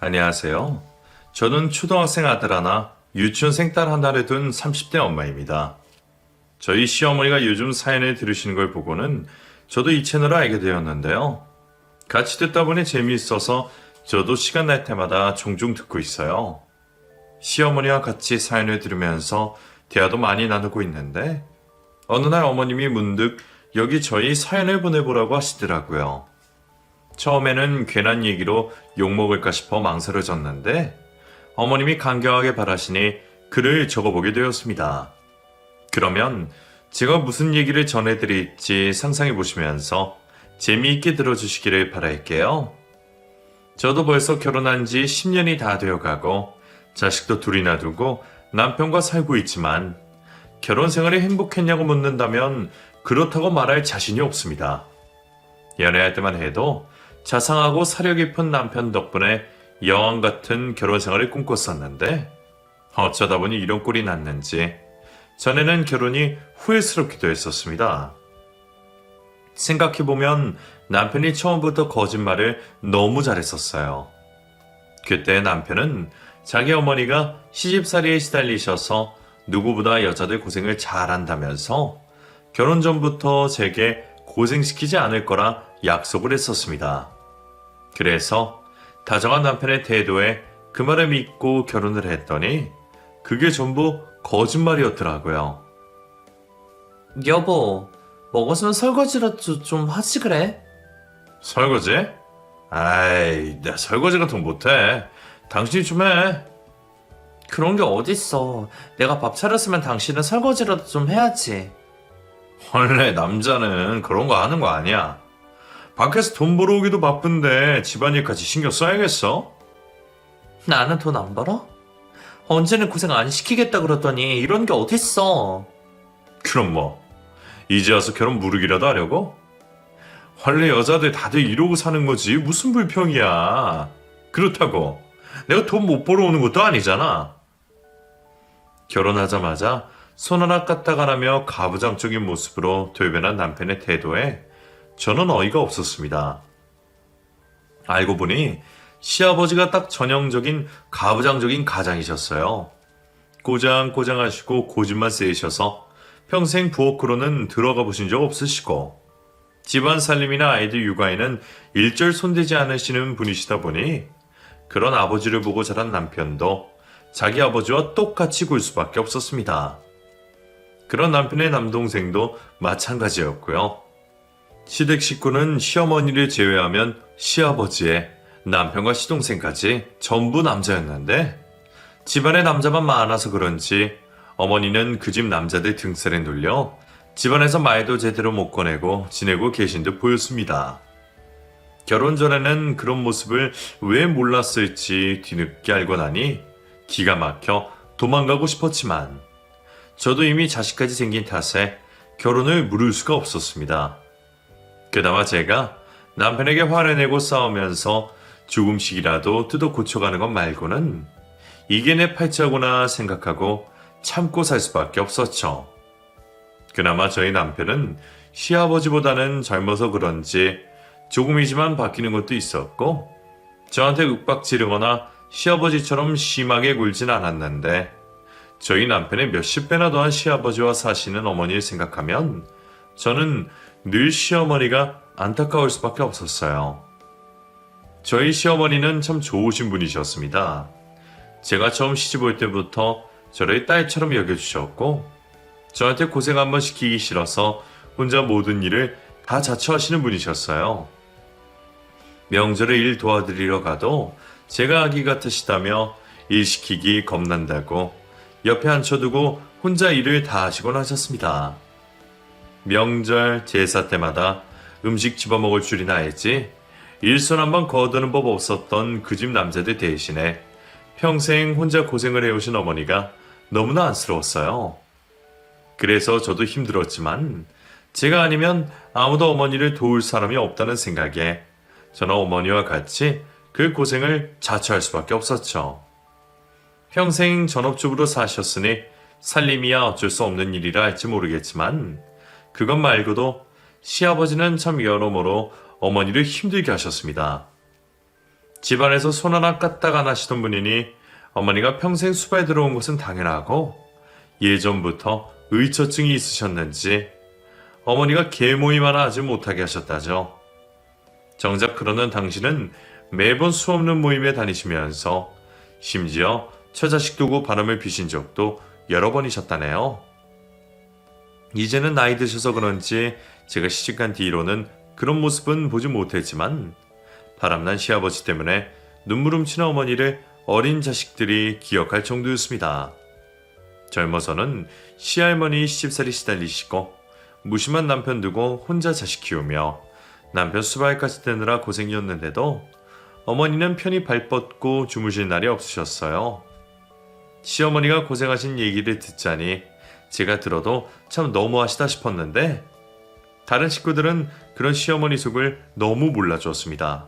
안녕하세요. 저는 초등학생 아들 하나, 유치원생 딸 하나를 둔 30대 엄마입니다. 저희 시어머니가 요즘 사연을 들으시는 걸 보고는 저도 이 채널을 알게 되었는데요. 같이 듣다 보니 재미있어서 저도 시간 날 때마다 종종 듣고 있어요. 시어머니와 같이 사연을 들으면서 대화도 많이 나누고 있는데 어느 날 어머님이 문득 여기 저희 사연을 보내보라고 하시더라고요. 처음에는 괜한 얘기로 욕먹을까 싶어 망설여졌는데 어머님이 강경하게 바라시니 글을 적어보게 되었습니다. 그러면 제가 무슨 얘기를 전해드릴지 상상해 보시면서 재미있게 들어주시기를 바랄게요. 저도 벌써 결혼한 지 10년이 다 되어가고 자식도 둘이나 두고 남편과 살고 있지만 결혼 생활이 행복했냐고 묻는다면 그렇다고 말할 자신이 없습니다. 연애할 때만 해도 자상하고 사려 깊은 남편 덕분에 여왕 같은 결혼 생활을 꿈꿨었는데 어쩌다 보니 이런 꼴이 났는지 전에는 결혼이 후회스럽기도 했었습니다. 생각해보면 남편이 처음부터 거짓말을 너무 잘했었어요. 그때 남편은 자기 어머니가 시집살이에 시달리셔서 누구보다 여자들 고생을 잘한다면서 결혼 전부터 제게 고생시키지 않을 거라 약속을 했었습니다. 그래서 다정한 남편의 태도에 그 말을 믿고 결혼을 했더니 그게 전부 거짓말이었더라고요. 여보, 먹었으면 설거지라도 좀 하지 그래? 설거지? 아이, 나 설거지 같은 거 못해. 당신이 좀 해. 그런 게 어딨어. 내가 밥 차렸으면 당신은 설거지라도 좀 해야지. 원래 남자는 그런 거 하는 거 아니야. 밖에서 돈 벌어오기도 바쁜데 집안일까지 신경 써야겠어? 나는 돈 안 벌어? 언제는 고생 안 시키겠다 그러더니 이런 게 어딨어. 그럼 뭐 이제 와서 결혼 무르기라도 하려고? 원래 여자들 다들 이러고 사는 거지 무슨 불평이야. 그렇다고 내가 돈 못 벌어오는 것도 아니잖아. 결혼하자마자 손 하나 까딱하라며 가부장적인 모습으로 돌변한 남편의 태도에 저는 어이가 없었습니다. 알고 보니 시아버지가 딱 전형적인 가부장적인 가장이셨어요. 꼬장꼬장하시고 고집만 세이셔서 평생 부엌으로는 들어가 보신 적 없으시고 집안 살림이나 아이들 육아에는 일절 손대지 않으시는 분이시다 보니 그런 아버지를 보고 자란 남편도 자기 아버지와 똑같이 굴 수밖에 없었습니다. 그런 남편의 남동생도 마찬가지였고요. 시댁 식구는 시어머니를 제외하면 시아버지의 남편과 시동생까지 전부 남자였는데 집안에 남자만 많아서 그런지 어머니는 그 집 남자들 등살에 눌려 집안에서 말도 제대로 못 꺼내고 지내고 계신 듯 보였습니다. 결혼 전에는 그런 모습을 왜 몰랐을지 뒤늦게 알고 나니 기가 막혀 도망가고 싶었지만 저도 이미 자식까지 생긴 탓에 결혼을 미룰 수가 없었습니다. 그나마 제가 남편에게 화를 내고 싸우면서 조금씩이라도 뜯어 고쳐가는 것 말고는 이게 내 팔자구나 생각하고 참고 살 수밖에 없었죠. 그나마 저희 남편은 시아버지보다는 젊어서 그런지 조금이지만 바뀌는 것도 있었고 저한테 윽박지르거나 시아버지처럼 심하게 굴진 않았는데 저희 남편의 몇십 배나 더한 시아버지와 사시는 어머니를 생각하면 저는 늘 시어머니가 안타까울 수밖에 없었어요. 저희 시어머니는 참 좋으신 분이셨습니다. 제가 처음 시집 올 때부터 저를 딸처럼 여겨주셨고 저한테 고생 한번 시키기 싫어서 혼자 모든 일을 다 자처하시는 분이셨어요. 명절에 일 도와드리러 가도 제가 아기 같으시다며 일 시키기 겁난다고 옆에 앉혀두고 혼자 일을 다 하시곤 하셨습니다. 명절, 제사 때마다 음식 집어먹을 줄이나 알지 일손 한번 거두는 법 없었던 그 집 남자들 대신에 평생 혼자 고생을 해오신 어머니가 너무나 안쓰러웠어요. 그래서 저도 힘들었지만 제가 아니면 아무도 어머니를 도울 사람이 없다는 생각에 저는 어머니와 같이 그 고생을 자처할 수밖에 없었죠. 평생 전업주부로 사셨으니 살림이야 어쩔 수 없는 일이라 할지 모르겠지만 그것 말고도 시아버지는 참 여러모로 어머니를 힘들게 하셨습니다. 집안에서 손 하나 까딱 안 하시던 분이니 어머니가 평생 수바에 들어온 것은 당연하고 예전부터 의처증이 있으셨는지 어머니가 계모임 하나 하지 못하게 하셨다죠. 정작 그러는 당신은 매번 수없는 모임에 다니시면서 심지어 처자식 두고 바람을 피신 적도 여러 번이셨다네요. 이제는 나이 드셔서 그런지 제가 시집간 뒤로는 그런 모습은 보지 못했지만 바람난 시아버지 때문에 눈물 훔치는 어머니를 어린 자식들이 기억할 정도였습니다. 젊어서는 시할머니 시집살이 시달리시고 무심한 남편 두고 혼자 자식 키우며 남편 수발까지 뜨느라 고생이었는데도 어머니는 편히 발 뻗고 주무실 날이 없으셨어요. 시어머니가 고생하신 얘기를 듣자니 제가 들어도 참 너무하시다 싶었는데 다른 식구들은 그런 시어머니 속을 너무 몰라주었습니다.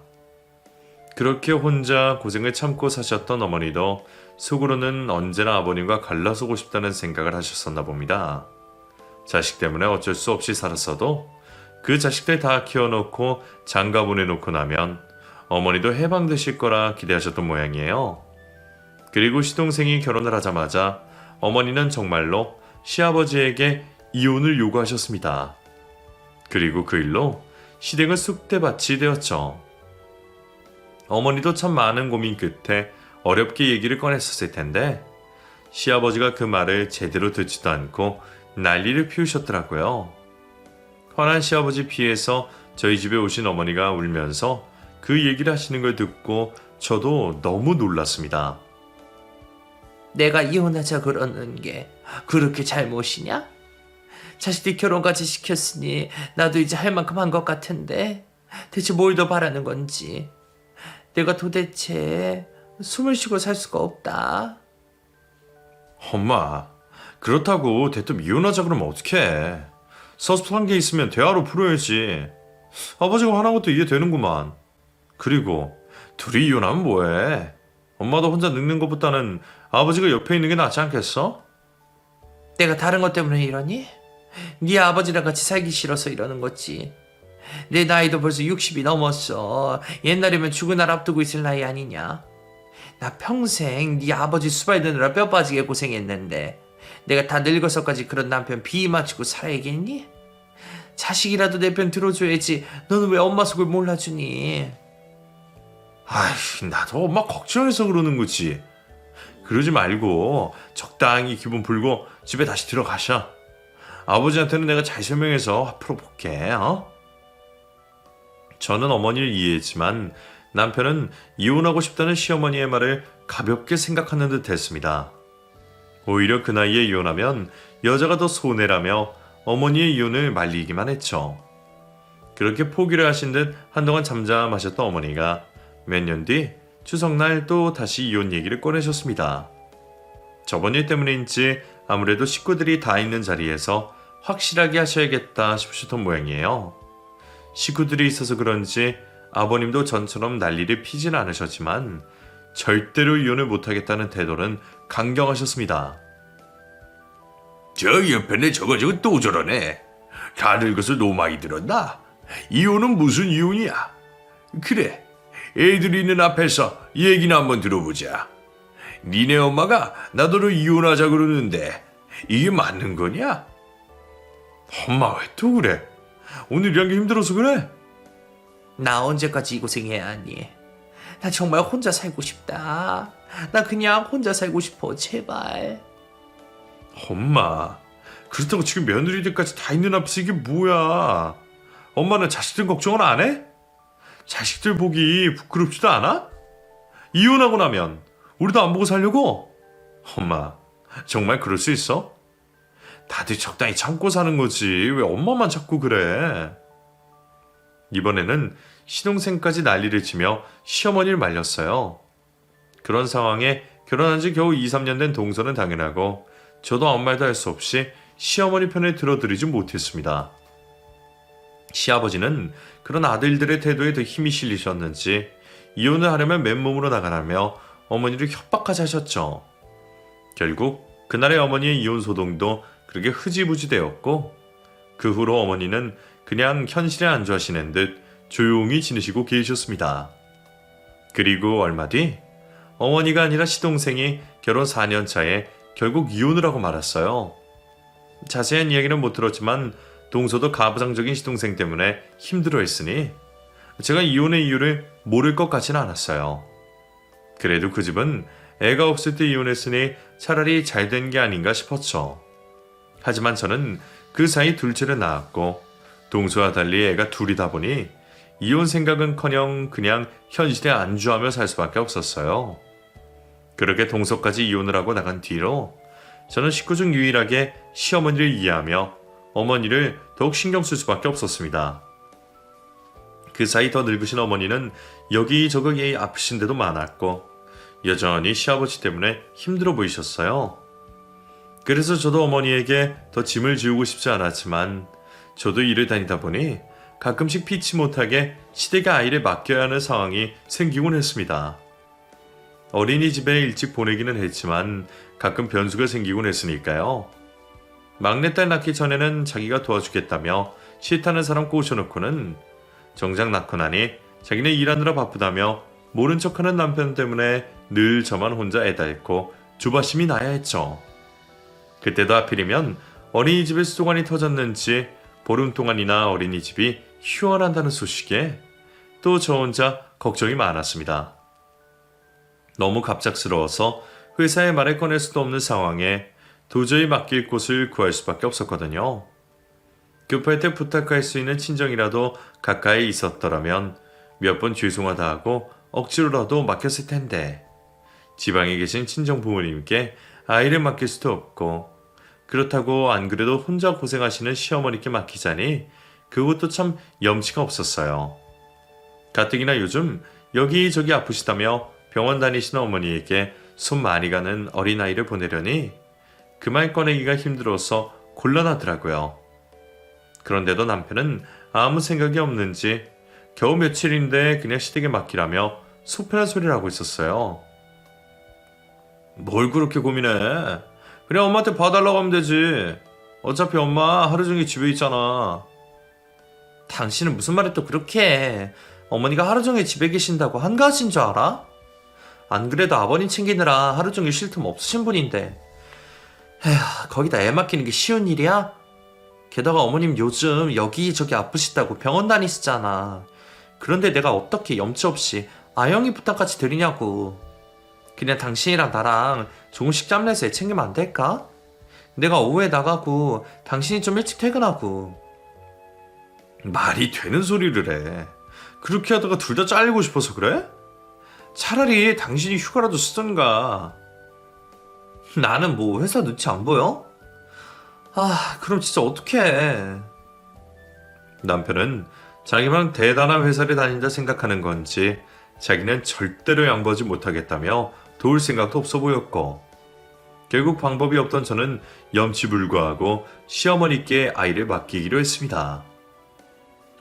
그렇게 혼자 고생을 참고 사셨던 어머니도 속으로는 언제나 아버님과 갈라서고 싶다는 생각을 하셨었나 봅니다. 자식 때문에 어쩔 수 없이 살았어도 그 자식들 다 키워놓고 장가 보내놓고 나면 어머니도 해방되실 거라 기대하셨던 모양이에요. 그리고 시동생이 결혼을 하자마자 어머니는 정말로 시아버지에게 이혼을 요구하셨습니다. 그리고 그 일로 시댁은 쑥대밭이 되었죠. 어머니도 참 많은 고민 끝에 어렵게 얘기를 꺼냈었을 텐데 시아버지가 그 말을 제대로 듣지도 않고 난리를 피우셨더라고요. 화난 시아버지 피해서 저희 집에 오신 어머니가 울면서 그 얘기를 하시는 걸 듣고 저도 너무 놀랐습니다. 내가 이혼하자 그러는 게 그렇게 잘못이냐? 자식들 결혼까지 시켰으니 나도 이제 할 만큼 한 것 같은데 대체 뭘 더 바라는 건지. 내가 도대체 숨을 쉬고 살 수가 없다. 엄마, 그렇다고 대뜸 이혼하자 그러면 어떡해. 섭섭한 게 있으면 대화로 풀어야지. 아버지가 화난 것도 이해되는구만. 그리고 둘이 이혼하면 뭐해. 엄마도 혼자 늙는 것보다는 아버지가 옆에 있는 게 낫지 않겠어? 내가 다른 것 때문에 이러니? 네 아버지랑 같이 살기 싫어서 이러는 거지. 내 나이도 벌써 60이 넘었어. 옛날이면 죽은 날 앞두고 있을 나이 아니냐. 나 평생 네 아버지 수발 드느라 뼈 빠지게 고생했는데 내가 다 늙어서까지 그런 남편 비 맞추고 살아야겠니? 자식이라도 내 편 들어줘야지. 너는 왜 엄마 속을 몰라주니? 아이, 나도 엄마 걱정해서 그러는 거지. 그러지 말고 적당히 기분 풀고 집에 다시 들어가셔. 아버지한테는 내가 잘 설명해서 앞으로 볼게. 저는 어머니를 이해했지만 남편은 이혼하고 싶다는 시어머니의 말을 가볍게 생각하는 듯 했습니다. 오히려 그 나이에 이혼하면 여자가 더 손해라며 어머니의 이혼을 말리기만 했죠. 그렇게 포기를 하신 듯 한동안 잠잠하셨던 어머니가 몇 년 뒤 추석날 또 다시 이혼 얘기를 꺼내셨습니다. 저번 일 때문인지 아무래도 식구들이 다 있는 자리에서 확실하게 하셔야겠다 싶으셨던 모양이에요. 식구들이 있어서 그런지 아버님도 전처럼 난리를 피진 않으셨지만 절대로 이혼을 못하겠다는 태도는 강경하셨습니다. 저 옆에네 저거 또 저러네. 다 늙어서 노망이 들었나? 이혼은 무슨 이혼이야? 그래, 애들이 있는 앞에서 얘기나 한번 들어보자. 니네 엄마가 나더러 이혼하자 그러는데 이게 맞는 거냐? 엄마 왜 또 그래? 오늘 일한 게 힘들어서 그래? 나 언제까지 이 고생해야 하니? 나 정말 혼자 살고 싶다. 나 그냥 혼자 살고 싶어. 제발. 엄마, 그렇다고 지금 며느리들까지 다 있는 앞에서 이게 뭐야? 엄마는 자식들 걱정을 안 해? 자식들 보기 부끄럽지도 않아? 이혼하고 나면 우리도 안 보고 살려고? 엄마, 정말 그럴 수 있어? 다들 적당히 참고 사는 거지. 왜 엄마만 자꾸 그래? 이번에는 시동생까지 난리를 치며 시어머니를 말렸어요. 그런 상황에 결혼한 지 겨우 2, 3년 된 동서는 당연하고 저도 아무 말도 할 수 없이 시어머니 편을 들어드리지 못했습니다. 시아버지는 그런 아들들의 태도에 더 힘이 실리셨는지 이혼을 하려면 맨몸으로 나가라며 어머니를 협박하자 하셨죠. 결국 그날의 어머니의 이혼 소동도 그렇게 흐지부지 되었고 그 후로 어머니는 그냥 현실에 안주하시는 듯 조용히 지내시고 계셨습니다. 그리고 얼마 뒤 어머니가 아니라 시동생이 결혼 4년 차에 결국 이혼을 하고 말았어요. 자세한 이야기는 못 들었지만 동서도 가부장적인 시동생 때문에 힘들어했으니 제가 이혼의 이유를 모를 것 같지는 않았어요. 그래도 그 집은 애가 없을 때 이혼했으니 차라리 잘 된 게 아닌가 싶었죠. 하지만 저는 그 사이 둘째를 낳았고 동서와 달리 애가 둘이다 보니 이혼 생각은커녕 그냥 현실에 안주하며 살 수밖에 없었어요. 그렇게 동서까지 이혼을 하고 나간 뒤로 저는 식구 중 유일하게 시어머니를 이해하며 어머니를 더욱 신경 쓸 수밖에 없었습니다. 그 사이 더 늙으신 어머니는 여기저기 아프신 데도 많았고 여전히 시아버지 때문에 힘들어 보이셨어요. 그래서 저도 어머니에게 더 짐을 지우고 싶지 않았지만 저도 일을 다니다 보니 가끔씩 피치 못하게 시댁에 아이를 맡겨야 하는 상황이 생기곤 했습니다. 어린이집에 일찍 보내기는 했지만 가끔 변수가 생기곤 했으니까요. 막내딸 낳기 전에는 자기가 도와주겠다며 싫다는 사람 꼬셔놓고는 정작 낳고 나니 자기는 일하느라 바쁘다며 모른 척하는 남편 때문에 늘 저만 혼자 애달고 조바심이 나야 했죠. 그때도 하필이면 어린이집에 수도관이 터졌는지 보름 동안이나 어린이집이 휴원한다는 소식에 또 저 혼자 걱정이 많았습니다. 너무 갑작스러워서 회사에 말을 꺼낼 수도 없는 상황에 도저히 맡길 곳을 구할 수밖에 없었거든요. 급할 때 부탁할 수 있는 친정이라도 가까이 있었더라면 몇 번 죄송하다 하고 억지로라도 맡겼을 텐데 지방에 계신 친정 부모님께 아이를 맡길 수도 없고 그렇다고 안 그래도 혼자 고생하시는 시어머니께 맡기자니 그것도 참 염치가 없었어요. 가뜩이나 요즘 여기저기 아프시다며 병원 다니시는 어머니에게 손 많이 가는 어린아이를 보내려니 그 말 꺼내기가 힘들어서 곤란하더라고요. 그런데도 남편은 아무 생각이 없는지 겨우 며칠인데 그냥 시댁에 맡기라며 속편한 소리를 하고 있었어요. 뭘 그렇게 고민해? 그냥 엄마한테 봐달라고 하면 되지. 어차피 엄마 하루 종일 집에 있잖아. 당신은 무슨 말을 또 그렇게 해. 어머니가 하루 종일 집에 계신다고 한가하신 줄 알아? 안 그래도 아버님 챙기느라 하루 종일 쉴 틈 없으신 분인데. 에휴, 거기다 애 맡기는 게 쉬운 일이야? 게다가 어머님 요즘 여기저기 아프시다고 병원 다니시잖아. 그런데 내가 어떻게 염치 없이 아영이 부탁까지 드리냐고. 그냥 당신이랑 나랑 조금씩 짬내서 애 챙기면 안 될까? 내가 오후에 나가고 당신이 좀 일찍 퇴근하고. 말이 되는 소리를 해. 그렇게 하다가 둘 다 잘리고 싶어서 그래? 차라리 당신이 휴가라도 쓰던가. 나는 뭐 회사 눈치 안 보여? 아, 그럼 진짜 어떡해. 남편은 자기만 대단한 회사를 다닌다 생각하는 건지 자기는 절대로 양보하지 못하겠다며 도울 생각도 없어 보였고 결국 방법이 없던 저는 염치불구하고 시어머니께 아이를 맡기기로 했습니다.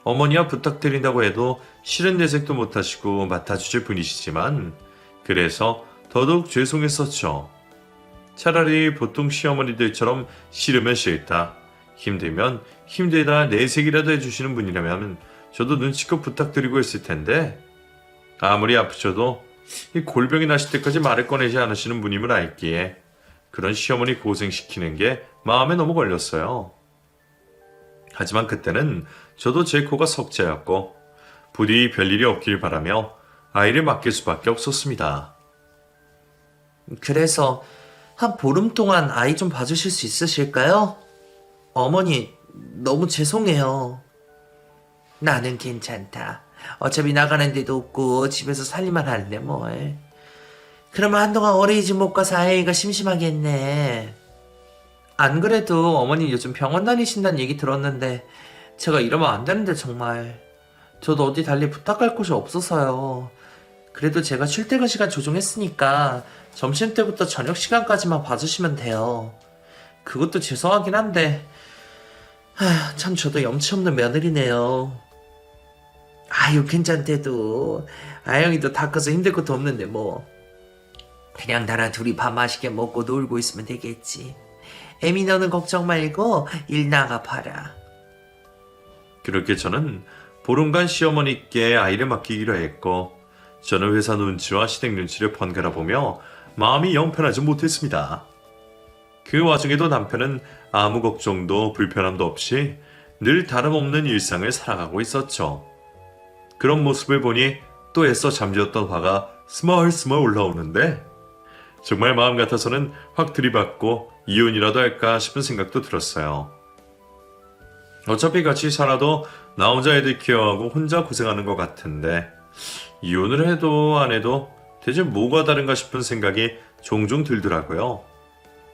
어머니와 부탁드린다고 해도 싫은 내색도 못하시고 맡아주실 분이시지만 그래서 더더욱 죄송했었죠. 차라리 보통 시어머니들처럼 싫으면 싫다, 힘들면 힘들다 내색이라도 해주시는 분이라면 저도 눈치껏 부탁드리고 했을 텐데 아무리 아프셔도 이 골병이 나실 때까지 말을 꺼내지 않으시는 분임을 알기에 그런 시어머니 고생시키는 게 마음에 너무 걸렸어요. 하지만 그때는 저도 제 코가 석자였고 부디 별일이 없길 바라며 아이를 맡길 수밖에 없었습니다. 그래서 한 보름 동안 아이 좀 봐주실 수 있으실까요? 어머니, 너무 죄송해요. 나는 괜찮다. 어차피 나가는 데도 없고 집에서 살림만 할래 뭘. 그러면 한동안 어린이집 못 가서 아이가 심심하겠네. 안 그래도 어머니 요즘 병원 다니신다는 얘기 들었는데 제가 이러면 안 되는데 정말. 저도 어디 달리 부탁할 곳이 없어서요. 그래도 제가 출퇴근 시간 조정했으니까 점심때부터 저녁 시간까지만 봐주시면 돼요. 그것도 죄송하긴 한데 참 저도 염치 없는 며느리네요. 아유, 괜찮대도 아영이도 다 커서 힘들 것도 없는데 뭐. 그냥 나랑 둘이 밥 맛있게 먹고 놀고 있으면 되겠지. 애미 너는 걱정 말고 일 나가 봐라. 그렇게 저는 보름간 시어머니께 아이를 맡기기로 했고 저는 회사 눈치와 시댁 눈치를 번갈아 보며 마음이 영 편하지 못했습니다. 그 와중에도 남편은 아무 걱정도 불편함도 없이 늘 다름없는 일상을 살아가고 있었죠. 그런 모습을 보니 또 애써 잠재웠던 화가 스멀스멀 올라오는데 정말 마음 같아서는 확 들이받고 이혼이라도 할까 싶은 생각도 들었어요. 어차피 같이 살아도 나 혼자 애들 케어하고 혼자 고생하는 것 같은데 이혼을 해도 안 해도 대체 뭐가 다른가 싶은 생각이 종종 들더라고요.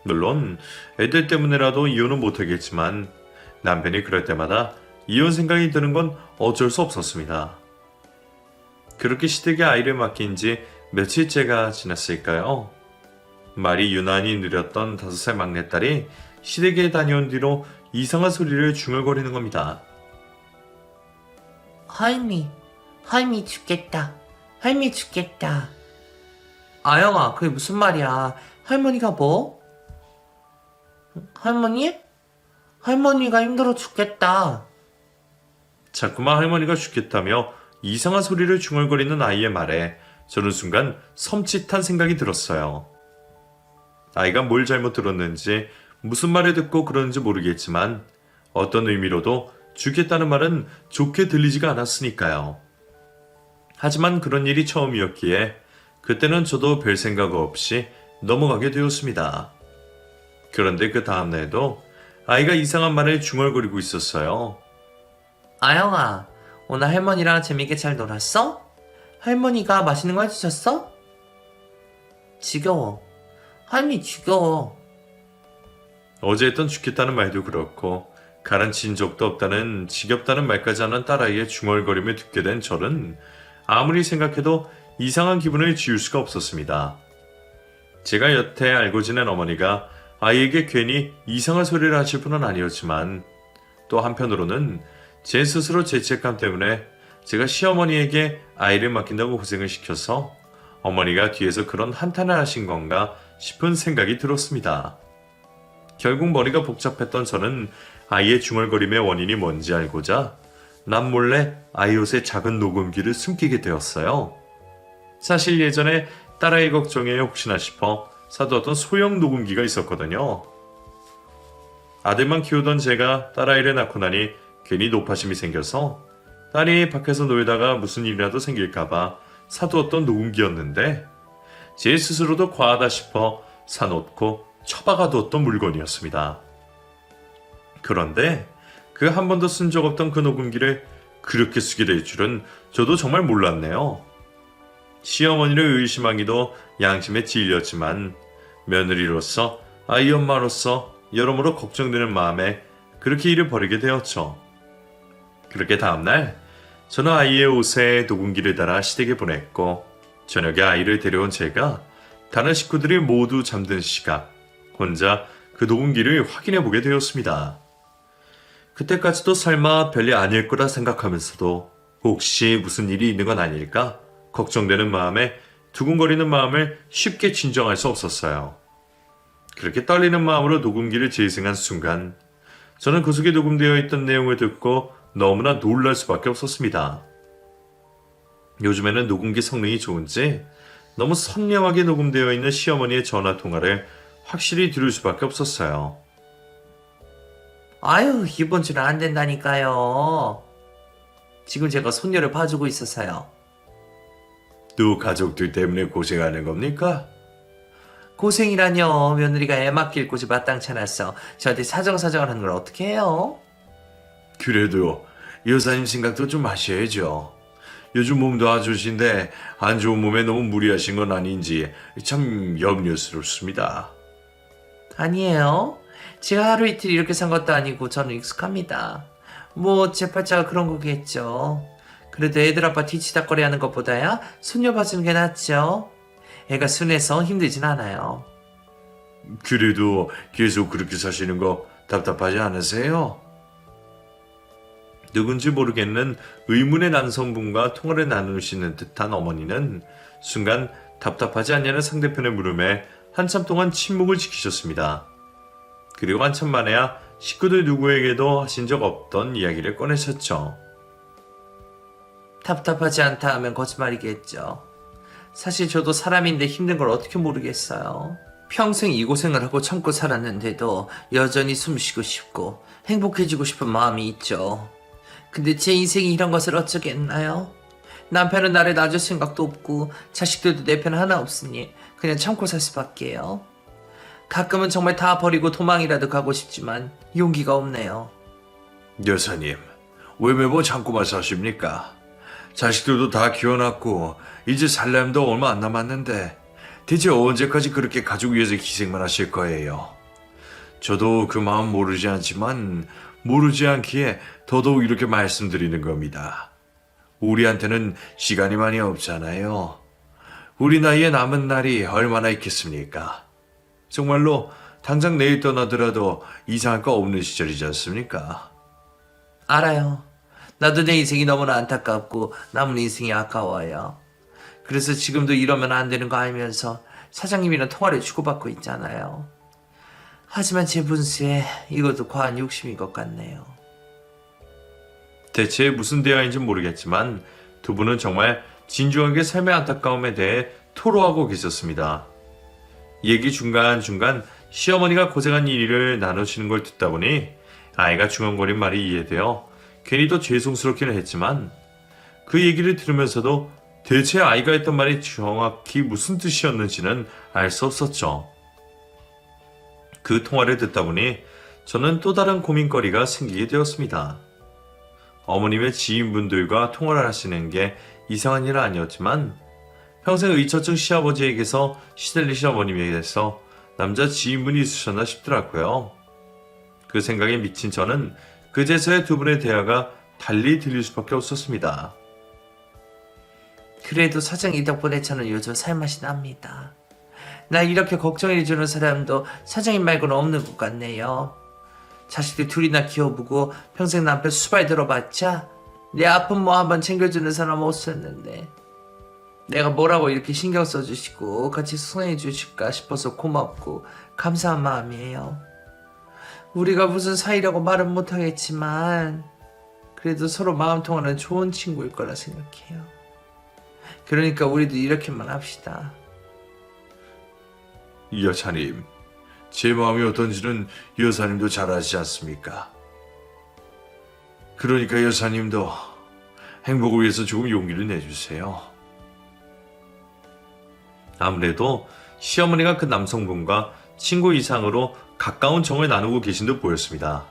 물론 애들 때문에라도 이혼은 못하겠지만 남편이 그럴 때마다 이혼 생각이 드는 건 어쩔 수 없었습니다. 그렇게 시댁에 아이를 맡긴 지 며칠째가 지났을까요? 말이 유난히 느렸던 5살 막내딸이 시댁에 다녀온 뒤로 이상한 소리를 중얼거리는 겁니다. 할미 죽겠다. 할미 죽겠다. 아영아, 그게 무슨 말이야? 할머니가 뭐? 할머니? 할머니가 힘들어 죽겠다. 자꾸만 할머니가 죽겠다며 이상한 소리를 중얼거리는 아이의 말에 저는 순간 섬찟한 생각이 들었어요. 아이가 뭘 잘못 들었는지 무슨 말을 듣고 그러는지 모르겠지만 어떤 의미로도 죽겠다는 말은 좋게 들리지가 않았으니까요. 하지만 그런 일이 처음이었기에 그때는 저도 별 생각 없이 넘어가게 되었습니다. 그런데 그 다음날에도 아이가 이상한 말을 중얼거리고 있었어요. 아영아, 오늘 할머니랑 재밌게 잘 놀았어? 할머니가 맛있는 거 해주셨어? 지겨워. 할미 지겨워. 어제 했던 죽겠다는 말도 그렇고 가라앉힌 적도 없다는 지겹다는 말까지 하는 딸아이의 중얼거림을 듣게 된 저는 아무리 생각해도 이상한 기분을 지울 수가 없었습니다. 제가 여태 알고 지낸 어머니가 아이에게 괜히 이상한 소리를 하실 분은 아니었지만 또 한편으로는 제 스스로 죄책감 때문에 제가 시어머니에게 아이를 맡긴다고 고생을 시켜서 어머니가 뒤에서 그런 한탄을 하신 건가 싶은 생각이 들었습니다. 결국 머리가 복잡했던 저는 아이의 중얼거림의 원인이 뭔지 알고자 남몰래 아이 옷에 작은 녹음기를 숨기게 되었어요. 사실 예전에 딸아이 걱정에 혹시나 싶어 사두었던 소형 녹음기가 있었거든요. 아들만 키우던 제가 딸아이를 낳고 나니 괜히 노파심이 생겨서 딸이 밖에서 놀다가 무슨 일이라도 생길까봐 사두었던 녹음기였는데 제 스스로도 과하다 싶어 사놓고 처박아두었던 물건이었습니다. 그런데 그 한 번도 쓴 적 없던 그 녹음기를 그렇게 쓰게 될 줄은 저도 정말 몰랐네요. 시어머니를 의심하기도 양심에 찔렸지만 며느리로서 아이 엄마로서 여러모로 걱정되는 마음에 그렇게 일을 벌이게 되었죠. 그렇게 다음날 저는 아이의 옷에 녹음기를 달아 시댁에 보냈고 저녁에 아이를 데려온 제가 다른 식구들이 모두 잠든 시각 혼자 그 녹음기를 확인해 보게 되었습니다. 그때까지도 설마 별일 아닐 거라 생각하면서도 혹시 무슨 일이 있는 건 아닐까 걱정되는 마음에 두근거리는 마음을 쉽게 진정할 수 없었어요. 그렇게 떨리는 마음으로 녹음기를 재생한 순간 저는 그 속에 녹음되어 있던 내용을 듣고 너무나 놀랄 수밖에 없었습니다. 요즘에는 녹음기 성능이 좋은지 너무 선명하게 녹음되어 있는 시어머니의 전화 통화를 확실히 들을 수밖에 없었어요. 아유, 이번 주는 안 된다니까요. 지금 제가 손녀를 봐주고 있어서요. 또 가족들 때문에 고생하는 겁니까? 고생이라뇨. 며느리가 애 맡길 곳이 마땅치 않았어. 저한테 사정사정을 하는 걸 어떻게 해요? 그래도 여사님 생각도 좀 하셔야죠. 요즘 몸도 안 좋으신데 안 좋은 몸에 너무 무리하신 건 아닌지 참 염려스럽습니다. 아니에요. 제가 하루 이틀 이렇게 산 것도 아니고 저는 익숙합니다. 뭐 제 팔자가 그런 거겠죠. 그래도 애들 아빠 뒤치다꺼리 하는 것보다야 손녀 봐주는 게 낫죠. 애가 순해서 힘들진 않아요. 그래도 계속 그렇게 사시는 거 답답하지 않으세요? 누군지 모르겠는 의문의 남성분과 통화를 나누시는 듯한 어머니는 순간 답답하지 않냐는 상대편의 물음에 한참 동안 침묵을 지키셨습니다. 그리고 한참 만에야 식구들 누구에게도 하신 적 없던 이야기를 꺼내셨죠. 답답하지 않다 하면 거짓말이겠죠. 사실 저도 사람인데 힘든 걸 어떻게 모르겠어요. 평생 이 고생을 하고 참고 살았는데도 여전히 숨쉬고 싶고 행복해지고 싶은 마음이 있죠. 근데 제 인생이 이런 것을 어쩌겠나요? 남편은 나를 놔줄 생각도 없고 자식들도 내 편 하나 없으니 그냥 참고 살 수밖에요. 가끔은 정말 다 버리고 도망이라도 가고 싶지만 용기가 없네요. 여사님, 왜 매번 참고만 사십니까? 자식들도 다 키워놨고 이제 살림도 얼마 안 남았는데 대체 언제까지 그렇게 가족 위해서 희생만 하실 거예요? 저도 그 마음 모르지 않지만 모르지 않기에 더더욱 이렇게 말씀드리는 겁니다. 우리한테는 시간이 많이 없잖아요. 우리 나이에 남은 날이 얼마나 있겠습니까? 정말로 당장 내일 떠나더라도 이상할 거 없는 시절이지 않습니까? 알아요. 나도 내 인생이 너무나 안타깝고 남은 인생이 아까워요. 그래서 지금도 이러면 안 되는 거 알면서 사장님이랑 통화를 주고받고 있잖아요. 하지만 제 분수에 이것도 과한 욕심인 것 같네요. 대체 무슨 대화인지 모르겠지만 두 분은 정말 진중하게 삶의 안타까움에 대해 토로하고 계셨습니다. 얘기 중간중간 시어머니가 고생한 일을 나누시는 걸 듣다 보니 아이가 중얼거린 말이 이해되어 괜히 더 죄송스럽기는 했지만 그 얘기를 들으면서도 대체 아이가 했던 말이 정확히 무슨 뜻이었는지는 알 수 없었죠. 그 통화를 듣다 보니 저는 또 다른 고민거리가 생기게 되었습니다. 어머님의 지인분들과 통화를 하시는 게 이상한 일은 아니었지만 평생 의처증 시아버지에게서 시들리신 어머님에게서 남자 지인분이 있으셨나 싶더라고요. 그 생각에 미친 저는 그제서야 두 분의 대화가 달리 들릴 수밖에 없었습니다. 그래도 사장님 덕분에 저는 요즘 살맛이 납니다. 날 이렇게 걱정해주는 사람도 사장님 말고는 없는 것 같네요. 자식들 둘이나 키워보고 평생 남편 수발 들어봤자 내 아픈 뭐 한번 챙겨주는 사람 없었는데 내가 뭐라고 이렇게 신경 써주시고 같이 수행해 주실까 싶어서 고맙고 감사한 마음이에요. 우리가 무슨 사이라고 말은 못하겠지만 그래도 서로 마음 통하는 좋은 친구일 거라 생각해요. 그러니까 우리도 이렇게만 합시다. 여사님, 제 마음이 어떤지는 여사님도 잘 아시지 않습니까? 그러니까 여사님도 행복을 위해서 조금 용기를 내주세요. 아무래도 시어머니가 그 남성분과 친구 이상으로 가까운 정을 나누고 계신 듯 보였습니다.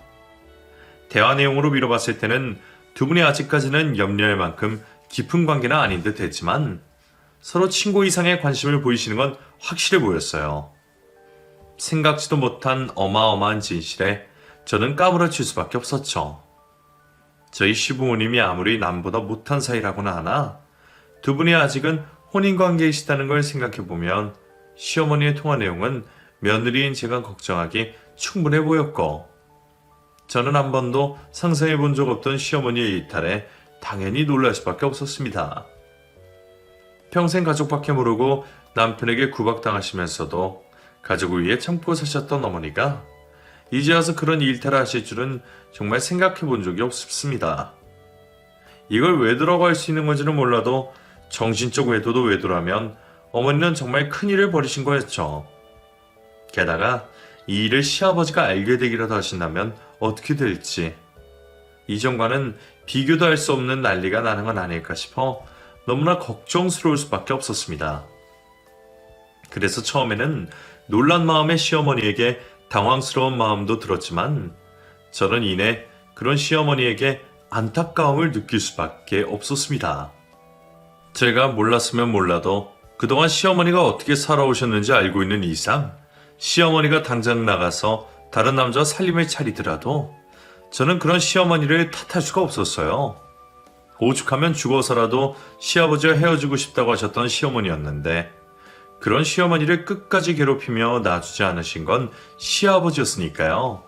대화 내용으로 미뤄봤을 때는 두 분이 아직까지는 염려할 만큼 깊은 관계는 아닌 듯 했지만 서로 친구 이상의 관심을 보이시는 건 확실해 보였어요. 생각지도 못한 어마어마한 진실에 저는 까무러칠 수밖에 없었죠. 저희 시부모님이 아무리 남보다 못한 사이라고나 하나 두 분이 아직은 혼인관계이시다는 걸 생각해보면 시어머니의 통화 내용은 며느리인 제가 걱정하기 충분해 보였고 저는 한 번도 상상해 본 적 없던 시어머니의 이탈에 당연히 놀랄 수밖에 없었습니다. 평생 가족밖에 모르고 남편에게 구박당하시면서도 가족을 위해 참고 사셨던 어머니가 이제 와서 그런 일탈을 하실 줄은 정말 생각해 본 적이 없습니다. 이걸 외도라고 할 수 있는 건지는 몰라도 정신적 외도도 외도라면 어머니는 정말 큰일을 벌이신 거였죠. 게다가 이 일을 시아버지가 알게 되기라도 하신다면 어떻게 될지 이전과는 비교도 할 수 없는 난리가 나는 건 아닐까 싶어 너무나 걱정스러울 수밖에 없었습니다. 그래서 처음에는 놀란 마음의 시어머니에게 당황스러운 마음도 들었지만 저는 이내 그런 시어머니에게 안타까움을 느낄 수밖에 없었습니다. 제가 몰랐으면 몰라도 그동안 시어머니가 어떻게 살아오셨는지 알고 있는 이상 시어머니가 당장 나가서 다른 남자와 살림을 차리더라도 저는 그런 시어머니를 탓할 수가 없었어요. 오죽하면 죽어서라도 시아버지와 헤어지고 싶다고 하셨던 시어머니였는데 그런 시어머니를 끝까지 괴롭히며 놔주지 않으신 건 시아버지였으니까요.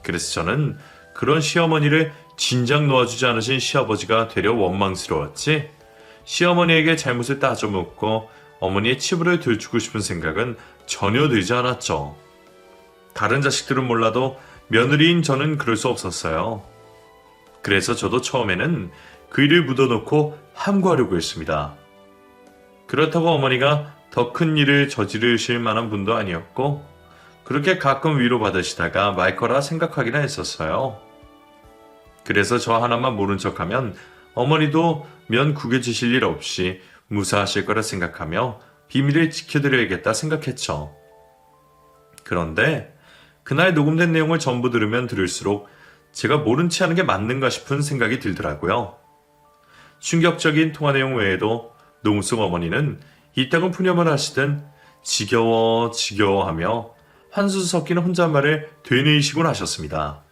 그래서 저는 그런 시어머니를 진작 놓아주지 않으신 시아버지가 되려 원망스러웠지 시어머니에게 잘못을 따져 묻고 어머니의 치부를 들추고 싶은 생각은 전혀 들지 않았죠. 다른 자식들은 몰라도 며느리인 저는 그럴 수 없었어요. 그래서 저도 처음에는 그 일을 묻어놓고 함구하려고 했습니다. 그렇다고 어머니가 더 큰 일을 저지르실 만한 분도 아니었고 그렇게 가끔 위로받으시다가 말 거라 생각하기나 했었어요. 그래서 저 하나만 모른 척하면 어머니도 면 구겨주실 일 없이 무사하실 거라 생각하며 비밀을 지켜드려야겠다 생각했죠. 그런데 그날 녹음된 내용을 전부 들으면 들을수록 제가 모른 체 하는 게 맞는가 싶은 생각이 들더라고요. 충격적인 통화 내용 외에도 녹음 속 어머니는 이따금 푸념을 하시든 지겨워하며 한수 섞이는 혼잣말을 되뇌이시곤 하셨습니다.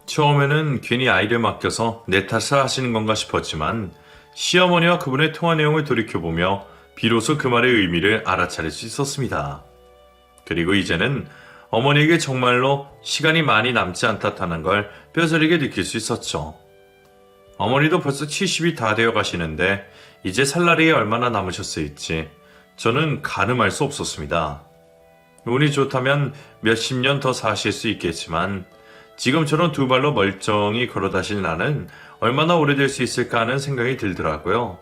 처음에는 괜히 아이를 맡겨서 내 탓을 하시는 건가 싶었지만 시어머니와 그분의 통화 내용을 돌이켜보며 비로소 그 말의 의미를 알아차릴 수 있었습니다. 그리고 이제는 어머니에게 정말로 시간이 많이 남지 않다는 걸 뼈저리게 느낄 수 있었죠. 어머니도 벌써 70이 다 되어 가시는데 이제 살 날이 얼마나 남으셨을지 저는 가늠할 수 없었습니다. 운이 좋다면 몇십 년 더 사실 수 있겠지만 지금처럼 두 발로 멀쩡히 걸어다실 나는 얼마나 오래될 수 있을까 하는 생각이 들더라고요.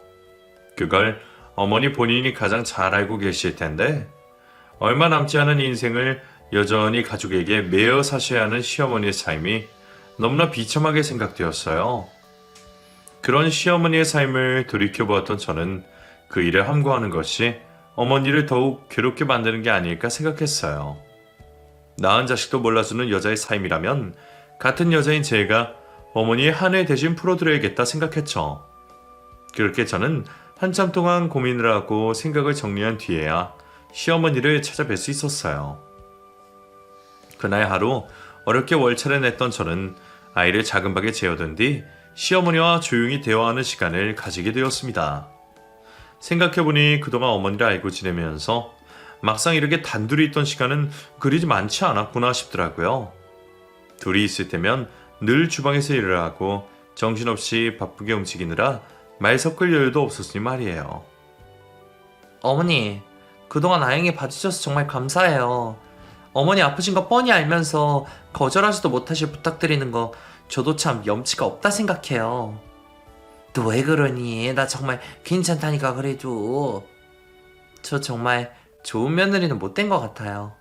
그걸 어머니 본인이 가장 잘 알고 계실 텐데 얼마 남지 않은 인생을 여전히 가족에게 매어 사셔야 하는 시어머니의 삶이 너무나 비참하게 생각되었어요. 그런 시어머니의 삶을 돌이켜보았던 저는 그 일을 함구하는 것이 어머니를 더욱 괴롭게 만드는 게 아닐까 생각했어요. 낳은 자식도 몰라주는 여자의 삶이라면 같은 여자인 제가 어머니의 한을 대신 풀어드려야겠다 생각했죠. 그렇게 저는 한참 동안 고민을 하고 생각을 정리한 뒤에야 시어머니를 찾아뵐 수 있었어요. 그날 하루 어렵게 월차를 냈던 저는 아이를 작은 방에 재워둔 뒤 시어머니와 조용히 대화하는 시간을 가지게 되었습니다. 생각해보니 그동안 어머니를 알고 지내면서 막상 이렇게 단둘이 있던 시간은 그리 많지 않았구나 싶더라고요. 둘이 있을 때면 늘 주방에서 일을 하고 정신없이 바쁘게 움직이느라 말 섞을 여유도 없었으니 말이에요. 어머니, 그동안 아영이 봐주셔서 정말 감사해요. 어머니 아프신 거 뻔히 알면서 거절하지도 못하실 부탁드리는 거 저도 참 염치가 없다 생각해요. 너 왜 그러니? 나 정말 괜찮다니까 그래도. 저 정말 좋은 며느리는 못 된 것 같아요.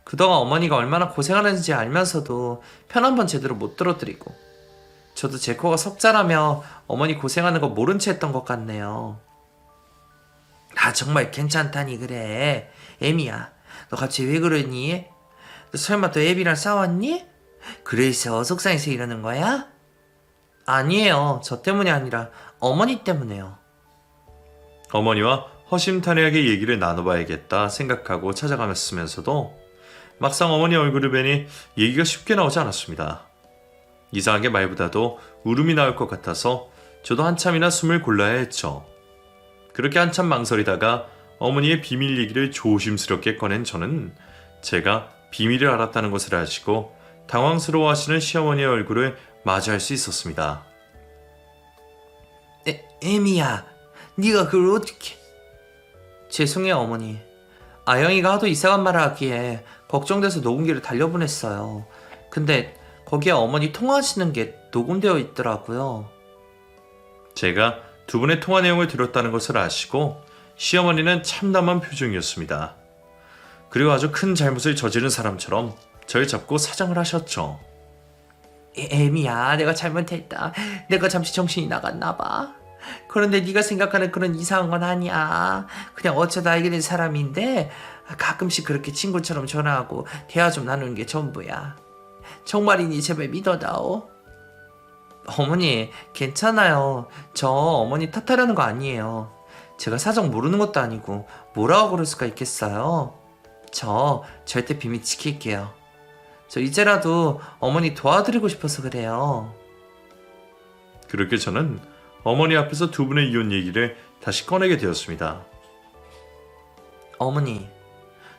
그동안 어머니가 얼마나 고생하는지 알면서도 편 한 번 제대로 못 들어드리고 저도 제 코가 석자라며 어머니 고생하는 거 모른 채 했던 것 같네요. 나 정말 괜찮다니 그래. 애미야, 너 갑자기 왜 그러니? 너 설마 또 애비랑 싸웠니? 그래서 속상해서 이러는 거야? 아니에요. 저 때문이 아니라 어머니 때문에요. 어머니와 허심탄회하게 얘기를 나눠봐야겠다 생각하고 찾아가면서도 막상 어머니 얼굴을 뵈니 얘기가 쉽게 나오지 않았습니다. 이상하게 말보다도 울음이 나올 것 같아서 저도 한참이나 숨을 골라야 했죠. 그렇게 한참 망설이다가 어머니의 비밀 얘기를 조심스럽게 꺼낸 저는 제가 비밀을 알았다는 것을 아시고 당황스러워하시는 시어머니의 얼굴을 마주할 수 있었습니다. 애미야, 네가 그걸 어떻게... 죄송해요 어머니. 아영이가 하도 이상한 말을 하기에 걱정돼서 녹음기를 달려보냈어요. 근데 거기에 어머니 통화하시는 게 녹음되어 있더라고요. 제가 두 분의 통화 내용을 들었다는 것을 아시고 시어머니는 참담한 표정이었습니다. 그리고 아주 큰 잘못을 저지른 사람처럼 저를 잡고 사정을 하셨죠. 애미야, 내가 잘못했다. 내가 잠시 정신이 나갔나 봐. 그런데 네가 생각하는 그런 이상한 건 아니야. 그냥 어쩌다 알게 된 사람인데 가끔씩 그렇게 친구처럼 전화하고 대화 좀 나누는 게 전부야. 정말이니 제발 믿어다오. 어머니, 괜찮아요. 저 어머니 탓하려는 거 아니에요. 제가 사정 모르는 것도 아니고 뭐라고 그럴 수가 있겠어요. 저 절대 비밀 지킬게요. 저 이제라도 어머니 도와드리고 싶어서 그래요. 그렇게 저는 어머니 앞에서 두 분의 이혼 얘기를 다시 꺼내게 되었습니다. 어머니,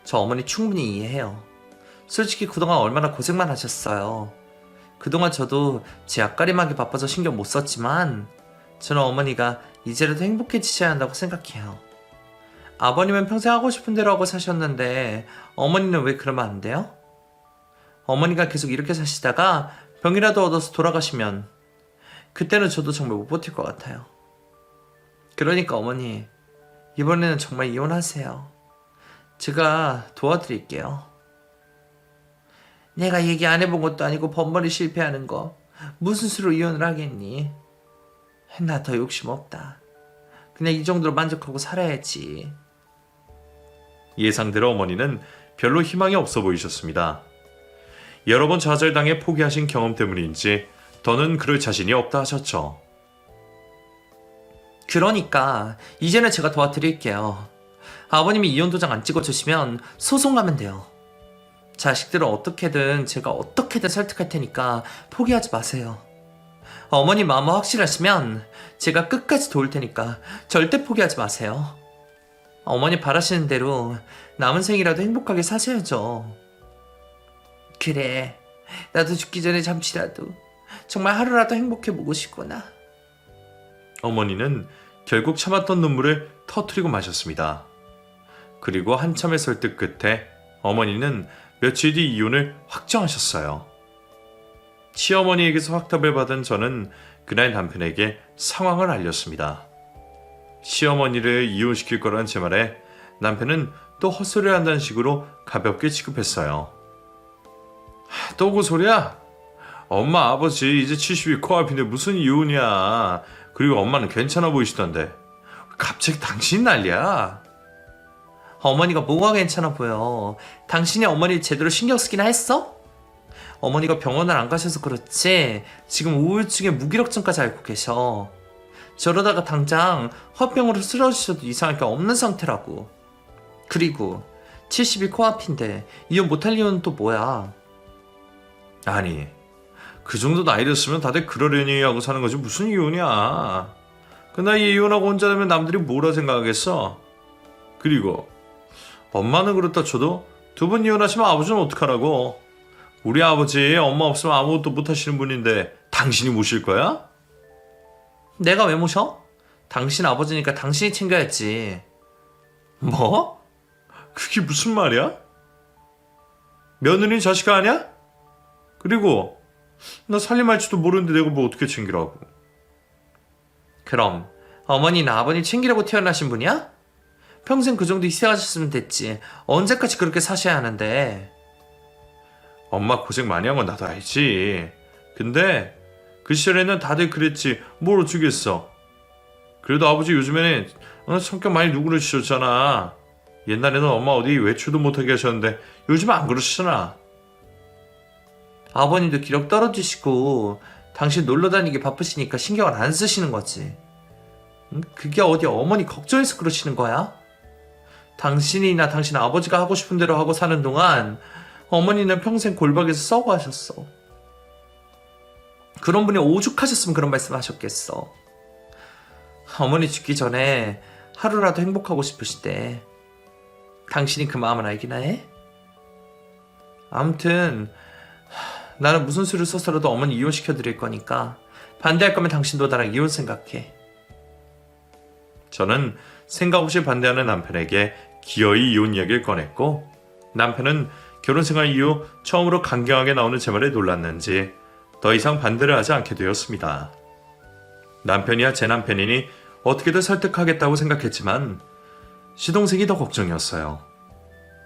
저 어머니 충분히 이해해요. 솔직히 그동안 얼마나 고생만 하셨어요. 그동안 저도 제 앞가림하기 바빠서 신경 못 썼지만 저는 어머니가 이제라도 행복해지셔야 한다고 생각해요. 아버님은 평생 하고 싶은 대로 하고 사셨는데 어머니는 왜 그러면 안 돼요? 어머니가 계속 이렇게 사시다가 병이라도 얻어서 돌아가시면 그때는 저도 정말 못 버틸 것 같아요. 그러니까 어머니, 이번에는 정말 이혼하세요. 제가 도와드릴게요. 내가 얘기 안 해본 것도 아니고 번번이 실패하는 거 무슨 수로 이혼을 하겠니? 나 더 욕심 없다. 그냥 이 정도로 만족하고 살아야지. 예상대로 어머니는 별로 희망이 없어 보이셨습니다. 여러 번 좌절당해 포기하신 경험 때문인지 더는 그럴 자신이 없다 하셨죠. 그러니까 이제는 제가 도와드릴게요. 아버님이 이혼 도장 안 찍어주시면 소송하면 돼요. 자식들은 제가 어떻게든 설득할 테니까 포기하지 마세요. 어머니 마음 확실하시면 제가 끝까지 도울 테니까 절대 포기하지 마세요. 어머니 바라시는 대로 남은 생이라도 행복하게 사셔야죠. 그래, 나도 죽기 전에 잠시라도 정말 하루라도 행복해보고 싶구나. 어머니는 결국 참았던 눈물을 터뜨리고 마셨습니다. 그리고 한참의 설득 끝에 어머니는 며칠 뒤 이혼을 확정하셨어요. 시어머니에게서 확답을 받은 저는 그날 남편에게 상황을 알렸습니다. 시어머니를 이혼시킬 거라는 제 말에 남편은 또 헛소리를 한다는 식으로 가볍게 취급했어요. 또 그 소리야? 엄마 아버지 이제 70이 코앞인데 무슨 이혼이야. 그리고 엄마는 괜찮아 보이시던데 갑자기 당신 난리야. 어머니가 뭐가 괜찮아 보여. 당신이 어머니를 제대로 신경 쓰기나 했어? 어머니가 병원을 안 가셔서 그렇지 지금 우울증에 무기력증까지 앓고 계셔. 저러다가 당장 화병으로 쓰러지셔도 이상할 게 없는 상태라고. 그리고 70이 코앞인데 이혼 못할 이유는 또 뭐야? 아니 그 정도 나이 됐으면 다들 그러려니 하고 사는 거지 무슨 이혼이야. 그 나이에 이혼하고 혼자 되면 남들이 뭐라 생각하겠어. 그리고 엄마는 그렇다 쳐도 두 번 이혼하시면 아버지는 어떡하라고. 우리 아버지 엄마 없으면 아무것도 못하시는 분인데 당신이 모실 거야? 내가 왜 모셔? 당신 아버지니까 당신이 챙겨야지. 뭐? 그게 무슨 말이야? 며느리 자식아 아니야? 그리고 나 살림할지도 모르는데 내가 뭐 어떻게 챙기라고. 그럼 어머니나 아버님 챙기려고 태어나신 분이야? 평생 그 정도 희생하셨으면 됐지. 언제까지 그렇게 사셔야 하는데. 엄마 고생 많이 한 건 나도 알지. 근데 그 시절에는 다들 그랬지. 뭘 어쩌겠어. 그래도 아버지 요즘에는 성격 많이 누그러지셨잖아. 옛날에는 엄마 어디 외출도 못하게 하셨는데 요즘은 안 그러시잖아. 아버님도 기력 떨어지시고 당신 놀러 다니기 바쁘시니까 신경을 안 쓰시는 거지. 응? 그게 어디 어머니 걱정해서 그러시는 거야? 당신이나 당신 아버지가 하고 싶은 대로 하고 사는 동안 어머니는 평생 골박에서 썩어 하셨어. 그런 분이 오죽하셨으면 그런 말씀 하셨겠어. 어머니 죽기 전에 하루라도 행복하고 싶으시대. 당신이 그 마음을 알기나 해? 아무튼 나는 무슨 수를 써서라도 어머니 이혼시켜 드릴 거니까 반대할 거면 당신도 나랑 이혼 생각해. 저는 생각 없이 반대하는 남편에게 기어이 이혼 이야기를 꺼냈고 남편은 결혼생활 이후 처음으로 강경하게 나오는 제 말에 놀랐는지 더 이상 반대를 하지 않게 되었습니다. 남편이야 제 남편이니 어떻게든 설득하겠다고 생각했지만 시동생이 더 걱정이었어요.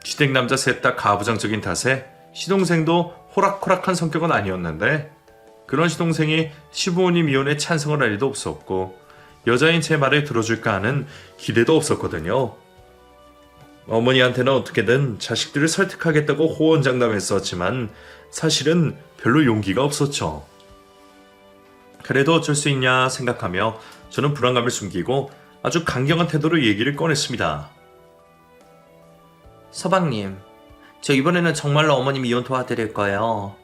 시댁 남자 셋 다 가부장적인 탓에 시동생도 호락호락한 성격은 아니었는데 그런 시동생이 시부모님 이혼에 찬성을 할 리도 없었고 여자인 제 말을 들어줄까 하는 기대도 없었거든요. 어머니한테는 어떻게든 자식들을 설득하겠다고 호언장담했었지만 사실은 별로 용기가 없었죠. 그래도 어쩔 수 있냐 생각하며 저는 불안감을 숨기고 아주 강경한 태도로 얘기를 꺼냈습니다. 서방님, 저 이번에는 정말로 어머님 이혼 도와드릴 거예요.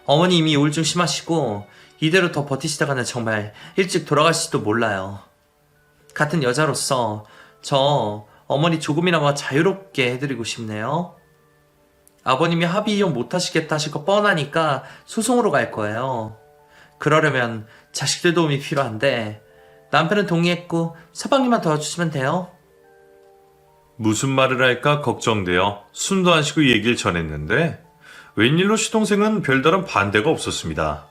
어머니 이미 우울증 심하시고 이대로 더 버티시다가는 정말 일찍 돌아가실지도 몰라요. 같은 여자로서 저 어머니 조금이나마 자유롭게 해드리고 싶네요. 아버님이 합의 이혼 못하시겠다 하실 거 뻔하니까 소송으로 갈 거예요. 그러려면 자식들 도움이 필요한데 남편은 동의했고 서방님만 도와주시면 돼요. 무슨 말을 할까 걱정되어 숨도 안 쉬고 얘기를 전했는데 웬일로 시동생은 별다른 반대가 없었습니다.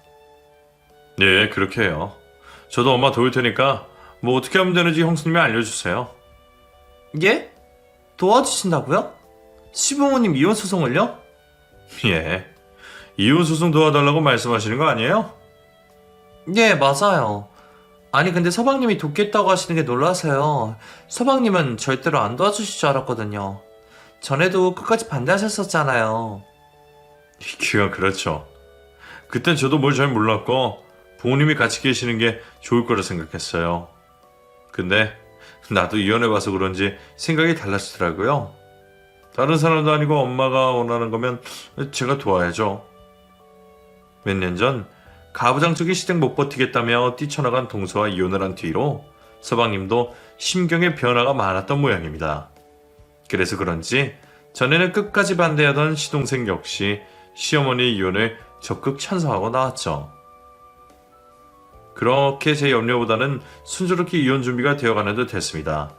예, 그렇게 해요. 저도 엄마 도울 테니까 뭐 어떻게 하면 되는지 형수님이 알려주세요. 예? 도와주신다고요? 시부모님 이혼 소송을요? 예. 이혼 소송 도와달라고 말씀하시는 거 아니에요? 예, 맞아요. 아니, 근데 서방님이 돕겠다고 하시는 게 놀라서요. 서방님은 절대로 안 도와주실 줄 알았거든요. 전에도 끝까지 반대하셨었잖아요. 그건 그렇죠. 그땐 저도 뭘 잘 몰랐고 부모님이 같이 계시는 게 좋을 거라 생각했어요. 근데 나도 이혼해봐서 그런지 생각이 달라지더라고요. 다른 사람도 아니고 엄마가 원하는 거면 제가 도와야죠. 몇 년 전 가부장적인 시댁 못 버티겠다며 뛰쳐나간 동서와 이혼을 한 뒤로 서방님도 심경의 변화가 많았던 모양입니다. 그래서 그런지 전에는 끝까지 반대하던 시동생 역시 시어머니의 이혼을 적극 찬성하고 나왔죠. 그렇게 제 염려보다는 순조롭게 이혼 준비가 되어가는 듯 했습니다.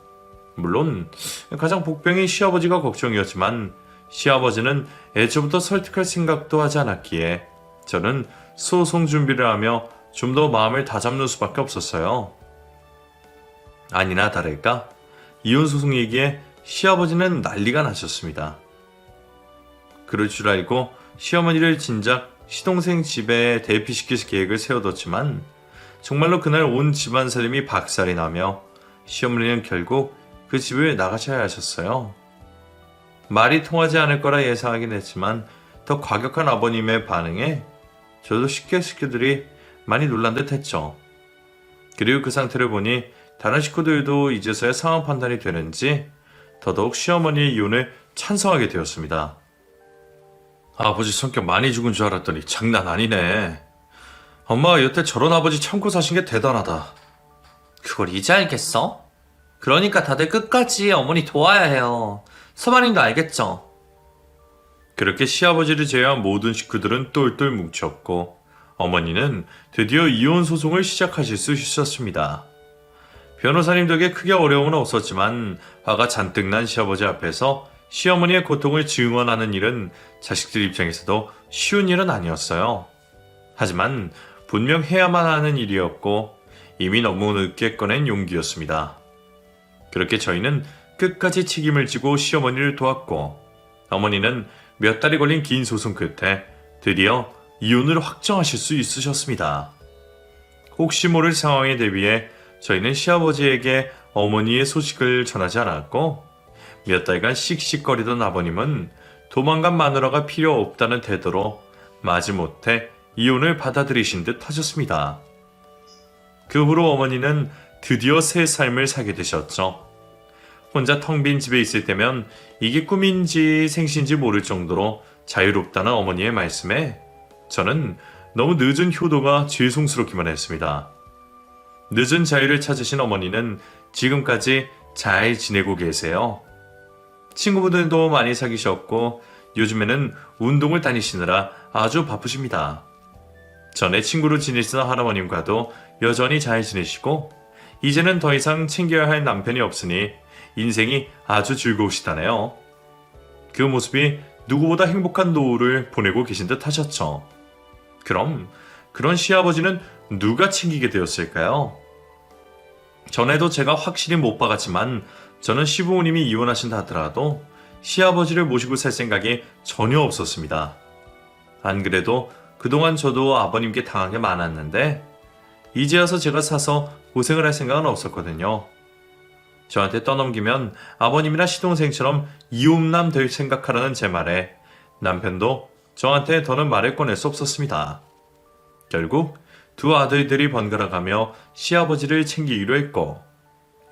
물론 가장 복병인 시아버지가 걱정이었지만 시아버지는 애초부터 설득할 생각도 하지 않았기에 저는 소송 준비를 하며 좀 더 마음을 다잡는 수밖에 없었어요. 아니나 다를까 이혼 소송 얘기에 시아버지는 난리가 나셨습니다. 그럴 줄 알고 시어머니를 진작 시동생 집에 대피시킬 계획을 세워뒀지만 정말로 그날 온 집안 살림이 박살이 나며 시어머니는 결국 그 집을 나가셔야 하셨어요. 말이 통하지 않을 거라 예상하긴 했지만 더 과격한 아버님의 반응에 저도 식구들이 많이 놀란 듯 했죠. 그리고 그 상태를 보니 다른 식구들도 이제서야 상황 판단이 되는지 더더욱 시어머니의 이혼을 찬성하게 되었습니다. 아버지 성격 많이 죽은 줄 알았더니 장난 아니네. 엄마가 여태 저런 아버지 참고 사신 게 대단하다. 그걸 이제 알겠어? 그러니까 다들 끝까지 어머니 도와야 해요. 서방님도 알겠죠? 그렇게 시아버지를 제외한 모든 식구들은 똘똘 뭉쳤고 어머니는 드디어 이혼 소송을 시작하실 수 있었습니다. 변호사님 덕에 크게 어려움은 없었지만 화가 잔뜩 난 시아버지 앞에서 시어머니의 고통을 증언하는 일은 자식들 입장에서도 쉬운 일은 아니었어요. 하지만 분명 해야만 하는 일이었고 이미 너무 늦게 꺼낸 용기였습니다. 그렇게 저희는 끝까지 책임을 지고 시어머니를 도왔고 어머니는 몇 달이 걸린 긴 소송 끝에 드디어 이혼을 확정하실 수 있으셨습니다. 혹시 모를 상황에 대비해 저희는 시아버지에게 어머니의 소식을 전하지 않았고 몇 달간 씩씩거리던 아버님은 도망간 마누라가 필요 없다는 태도로 마지못해 이혼을 받아들이신 듯 하셨습니다. 그 후로 어머니는 드디어 새 삶을 사게 되셨죠. 혼자 텅 빈 집에 있을 때면 이게 꿈인지 생시인지 모를 정도로 자유롭다는 어머니의 말씀에 저는 너무 늦은 효도가 죄송스럽기만 했습니다. 늦은 자유를 찾으신 어머니는 지금까지 잘 지내고 계세요. 친구분들도 많이 사귀셨고 요즘에는 운동을 다니시느라 아주 바쁘십니다. 전에 친구로 지내시던 할아버님과도 여전히 잘 지내시고 이제는 더 이상 챙겨야 할 남편이 없으니 인생이 아주 즐거우시다네요. 그 모습이 누구보다 행복한 노후를 보내고 계신 듯 하셨죠. 그럼 그런 시아버지는 누가 챙기게 되었을까요? 전에도 제가 확실히 못 봐갔지만 저는 시부모님이 이혼하신다 하더라도 시아버지를 모시고 살 생각이 전혀 없었습니다. 안 그래도 그동안 저도 아버님께 당한 게 많았는데 이제 와서 제가 사서 고생을 할 생각은 없었거든요. 저한테 떠넘기면 아버님이나 시동생처럼 이혼남 될 생각하라는 제 말에 남편도 저한테 더는 말을 꺼낼 수 없었습니다. 결국 두 아들들이 번갈아가며 시아버지를 챙기기로 했고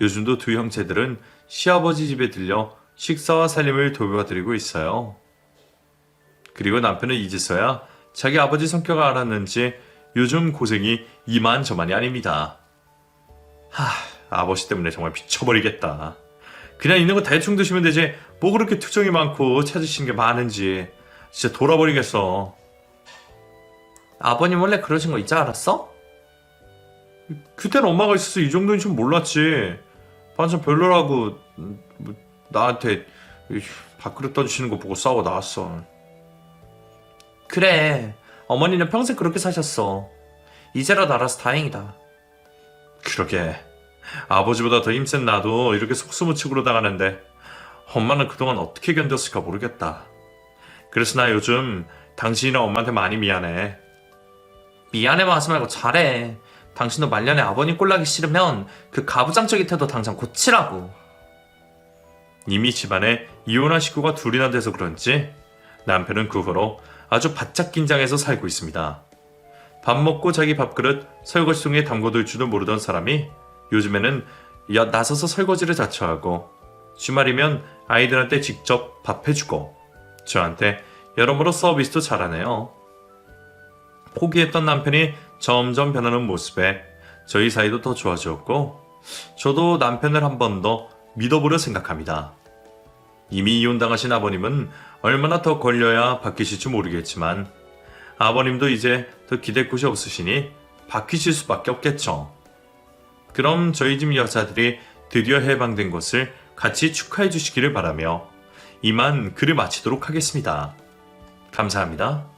요즘도 두 형제들은 시아버지 집에 들려 식사와 살림을 돌봐드리고 있어요. 그리고 남편은 이제서야 자기 아버지 성격을 알았는지 요즘 고생이 이만저만이 아닙니다. 아버지 때문에 정말 미쳐버리겠다. 그냥 있는 거 대충 드시면 되지 뭐 그렇게 투정이 많고 찾으시는 게 많은지 진짜 돌아버리겠어. 아버님 원래 그러신 거 이제 알았어? 그땐 엄마가 있어서 이 정도인 줄 몰랐지. 반찬 별로라고 나한테 밥그릇 던지시는 거 보고 싸워 나왔어. 그래, 어머니는 평생 그렇게 사셨어. 이제라도 알아서 다행이다. 그러게 아버지보다 더 힘센 나도 이렇게 속수무책으로 당하는데 엄마는 그동안 어떻게 견뎠을까 모르겠다. 그래서 나 요즘 당신이랑 엄마한테 많이 미안해. 미안해만 하지 말고 잘해. 당신도 말년에 아버님 꼴나기 싫으면 그 가부장적인 태도 당장 고치라고. 이미 집안에 이혼한 식구가 둘이나 돼서 그런지 남편은 그 후로 아주 바짝 긴장해서 살고 있습니다. 밥 먹고 자기 밥그릇 설거지통에 담궈둘 줄도 모르던 사람이 요즘에는 나서서 설거지를 자처하고 주말이면 아이들한테 직접 밥 해주고 저한테 여러모로 서비스도 잘하네요. 포기했던 남편이 점점 변하는 모습에 저희 사이도 더 좋아졌고 저도 남편을 한 번 더 믿어보려 생각합니다. 이미 이혼당하신 아버님은 얼마나 더 걸려야 바뀌실지 모르겠지만 아버님도 이제 더 기댈 곳이 없으시니 바뀌실 수밖에 없겠죠. 그럼 저희 집 여자들이 드디어 해방된 것을 같이 축하해 주시기를 바라며 이만 글을 마치도록 하겠습니다. 감사합니다.